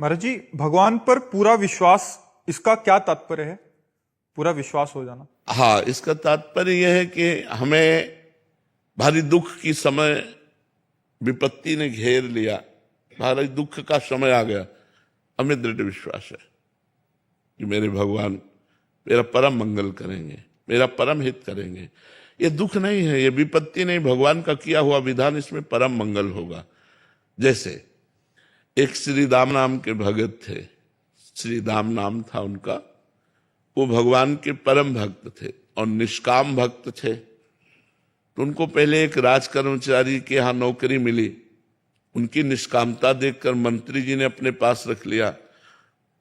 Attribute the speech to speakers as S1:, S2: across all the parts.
S1: महाराज जी, भगवान पर पूरा विश्वास, इसका क्या तात्पर्य है? पूरा विश्वास हो जाना।
S2: हाँ, इसका तात्पर्य यह है कि हमें भारी दुख की समय विपत्ति ने घेर लिया, भारी दुख का समय आ गया, हमें दृढ़ विश्वास है कि मेरे भगवान मेरा परम मंगल करेंगे, मेरा परम हित करेंगे। ये दुख नहीं है, ये विपत्ति नहीं, भगवान का किया हुआ विधान, इसमें परम मंगल होगा। जैसे एक श्री दाम नाम के भगत थे, श्री दाम नाम था उनका। वो भगवान के परम भक्त थे और निष्काम भक्त थे। तो उनको पहले एक राज कर्मचारी के यहाँ नौकरी मिली। उनकी निष्कामता देखकर मंत्री जी ने अपने पास रख लिया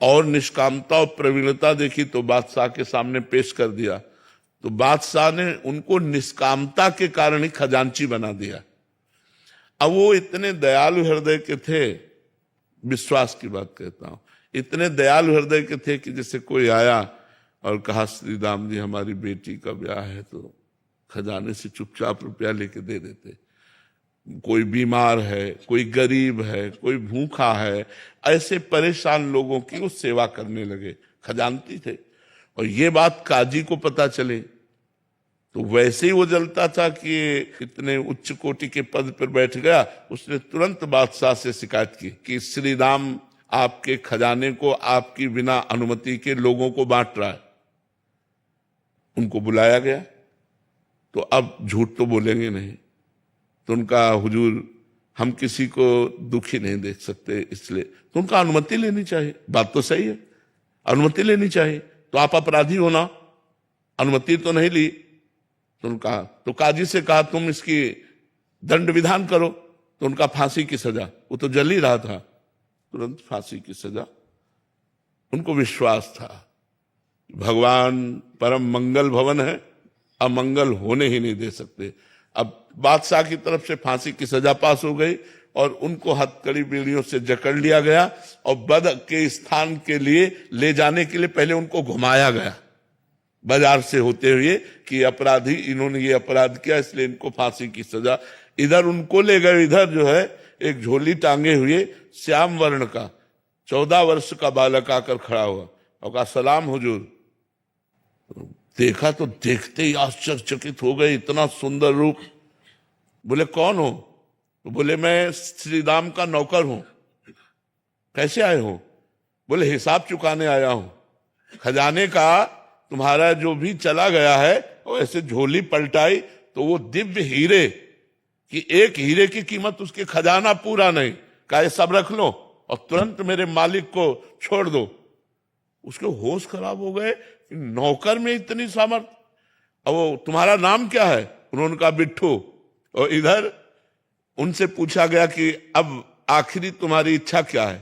S2: और निष्कामता और प्रवीणता देखी तो बादशाह के सामने पेश कर दिया। तो बादशाह ने उनको निष्कामता के कारण ही खजांची बना दिया। अब वो इतने दयालु हृदय के थे, विश्वास की बात कहता हूं, इतने दयालु हृदय के थे कि जैसे कोई आया और कहा श्री राम जी हमारी बेटी का ब्याह है, तो खजाने से चुपचाप रुपया लेके दे देते। कोई बीमार है, कोई गरीब है, कोई भूखा है, ऐसे परेशान लोगों की वो सेवा करने लगे, खजानती थे। और ये बात काजी को पता चले तो वैसे ही वो जलता था कि इतने उच्च कोटि के पद पर बैठ गया। उसने तुरंत बादशाह से शिकायत की कि श्री राम आपके खजाने को आपकी बिना अनुमति के लोगों को बांट रहा है। उनको बुलाया गया तो अब झूठ तो बोलेंगे नहीं, तो उनका हुजूर हम किसी को दुखी नहीं देख सकते, इसलिए तो उनका अनुमति लेनी चाहिए। बात तो सही है, अनुमति लेनी चाहिए। तो आप अपराधी हो ना, अनुमति तो नहीं ली। तो उनका तो काजी से कहा तुम इसकी दंड विधान करो। तो उनका फांसी की सजा, वो तो जल ही रहा था, तुरंत फांसी की सजा। उनको विश्वास था भगवान परम मंगल भवन है, अमंगल होने ही नहीं दे सकते। अब बादशाह की तरफ से फांसी की सजा पास हो गई और उनको हथकड़ी बीड़ियों से जकड़ लिया गया और बद के स्थान के लिए ले जाने के लिए पहले उनको घुमाया गया बाजार से होते हुए कि अपराधी, इन्होंने ये अपराध किया इसलिए इनको फांसी की सजा। इधर उनको ले गए, इधर जो है एक झोली टांगे हुए श्याम वर्ण का 14 वर्ष का बालक आकर खड़ा हुआ और कहा सलाम हुजूर। देखा तो देखते ही आश्चर्यचकित हो गए, इतना सुंदर रूप। बोले कौन हो? तो बोले मैं श्री राम का नौकर हूं। कैसे आए हो? बोले हिसाब चुकाने आया हूं, खजाने का तुम्हारा जो भी चला गया है। वो ऐसे झोली पलटाई तो वो दिव्य हीरे कि एक हीरे की कीमत उसके खजाना पूरा नहीं। कहा ये सब रख लो और तुरंत मेरे मालिक को छोड़ दो। उसके होश खराब हो गए, नौकर में इतनी सामर्थ। अब वो तुम्हारा नाम क्या है? उन्होंने कहा बिट्ठू। और इधर उनसे पूछा गया कि अब आखिरी तुम्हारी इच्छा क्या है?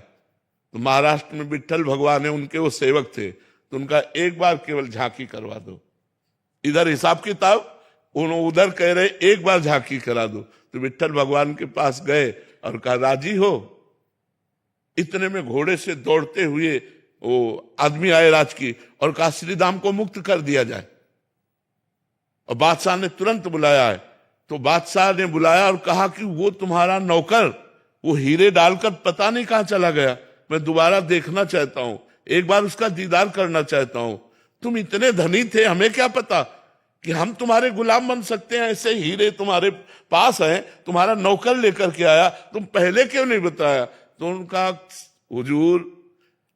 S2: तो महाराष्ट्र में विट्ठल भगवान है, उनके वो सेवक थे, तो उनका एक बार केवल झांकी करवा दो। इधर हिसाब किताब, उधर कह रहे एक बार झांकी करा दो। तो विट्ठल भगवान के पास गए और कहा राजी हो? इतने में घोड़े से दौड़ते हुए वो आदमी आए राज की और कहा श्री राम को मुक्त कर दिया जाए। और बादशाह ने तुरंत बुलाया है। तो बादशाह ने बुलाया और कहा कि वो तुम्हारा नौकर वो हीरे डालकर पता नहीं कहां चला गया, मैं दोबारा देखना चाहता हूं, एक बार उसका दीदार करना चाहता हूं। तुम इतने धनी थे, हमें क्या पता कि हम तुम्हारे गुलाम बन सकते हैं। ऐसे हीरे तुम्हारे पास हैं, तुम्हारा नौकर लेकर के आया, तुम पहले क्यों नहीं बताया? तो उनका हुजूर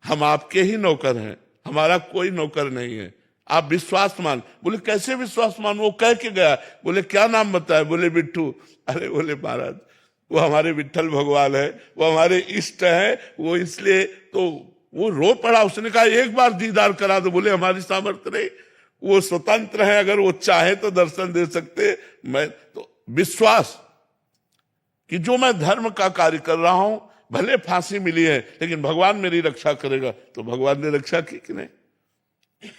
S2: हम आपके ही नौकर हैं, हमारा कोई नौकर नहीं है, आप विश्वास मान। बोले कैसे विश्वास मान? वो कह के गया। बोले क्या नाम बताया? बोले बिट्ठू। अरे बोले महाराज वो हमारे विट्ठल भगवान है, वो हमारे इष्ट है, वो इसलिए तो वो रो पड़ा। उसने कहा एक बार दीदार करा दो। बोले हमारी सामर्थ्य नहीं, वो स्वतंत्र है, अगर वो चाहे तो दर्शन दे सकते। मैं तो विश्वास कि जो मैं धर्म का कार्य कर रहा हूं, भले फांसी मिली है लेकिन भगवान मेरी रक्षा करेगा। तो भगवान ने रक्षा की कि नहीं?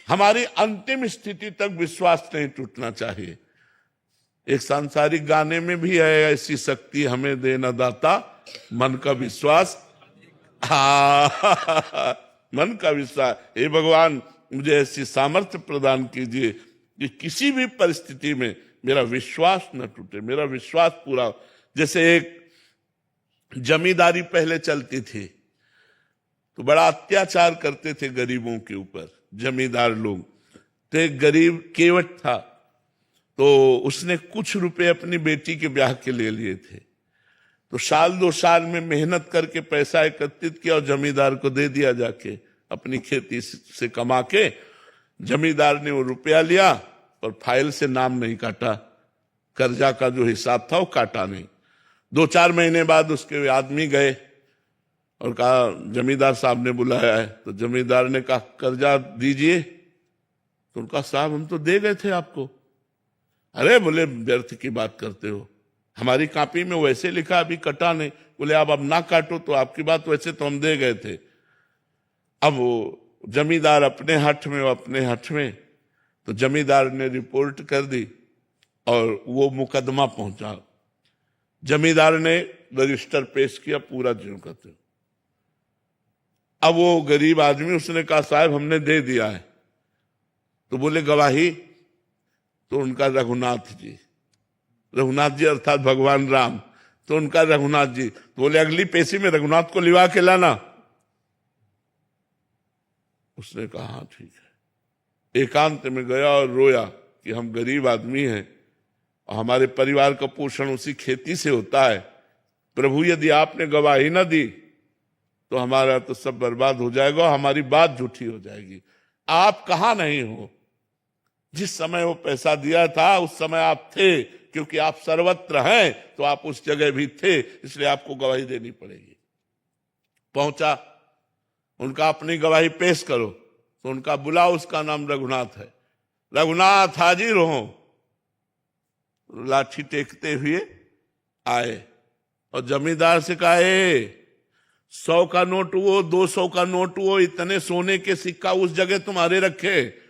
S2: हमारी अंतिम स्थिति तक विश्वास नहीं टूटना चाहिए। एक सांसारिक गाने में भी है, ऐसी शक्ति हमें देना दाता मन का विश्वास। मन का विश्वास, हे भगवान मुझे ऐसी सामर्थ्य प्रदान कीजिए कि किसी भी परिस्थिति में मेरा विश्वास न टूटे, मेरा विश्वास पूरा। जैसे एक जमींदारी पहले चलती थी, तो बड़ा अत्याचार करते थे गरीबों के ऊपर जमींदार लोग। तो एक गरीब केवट था, तो उसने कुछ रुपए अपनी बेटी के ब्याह के ले लिए थे। तो साल 2 साल में मेहनत करके पैसा एकत्रित किया और जमींदार को दे दिया, जाके अपनी खेती से कमा के। जमींदार ने वो रुपया लिया और फाइल से नाम नहीं काटा, कर्जा का जो हिसाब था वो काटा नहीं। 2-4 महीने बाद उसके आदमी गए और कहा जमींदार साहब ने बुलाया है। तो जमींदार ने कहा कर्जा दीजिए। तो उनका साहब हम तो दे गए थे आपको। अरे बोले व्यर्थ की बात करते हो, हमारी कॉपी में वैसे लिखा अभी कटा नहीं। बोले आप अब ना काटो तो आपकी बात, वैसे तो हम दे गए थे। अब वो जमींदार अपने हठ में, वो अपने हठ में। तो जमींदार ने रिपोर्ट कर दी और वो मुकदमा पहुंचा। जमींदार ने रजिस्टर पेश किया, पूरा ज्यों का त्यों। अब वो गरीब आदमी, उसने कहा साहब हमने दे दिया है। तो बोले गवाही? तो उनका रघुनाथ जी अर्थात भगवान राम, तो उनका रघुनाथ जी। तो बोले अगली पेशी में रघुनाथ को लिवा के लाना। उसने कहा हाँ ठीक है। एकांत में गया और रोया कि हम गरीब आदमी हैं और हमारे परिवार का पोषण उसी खेती से होता है। प्रभु यदि आपने गवाही ना दी तो हमारा तो सब बर्बाद हो जाएगा, हमारी बात झूठी हो जाएगी। आप कहां नहीं हो? जिस समय वो पैसा दिया था उस समय आप थे, क्योंकि आप सर्वत्र हैं तो आप उस जगह भी थे, इसलिए आपको गवाही देनी पड़ेगी। पहुंचा, उनका अपनी गवाही पेश करो। तो उनका बुलाओ, उसका नाम रघुनाथ है। रघुनाथ हाजिर हो। लाठी टेकते हुए आए और जमींदार से कहा 100 का नोट हुआ, 200 का नोट हुआ, इतने सोने के सिक्का उस जगह तुम्हारे रखे,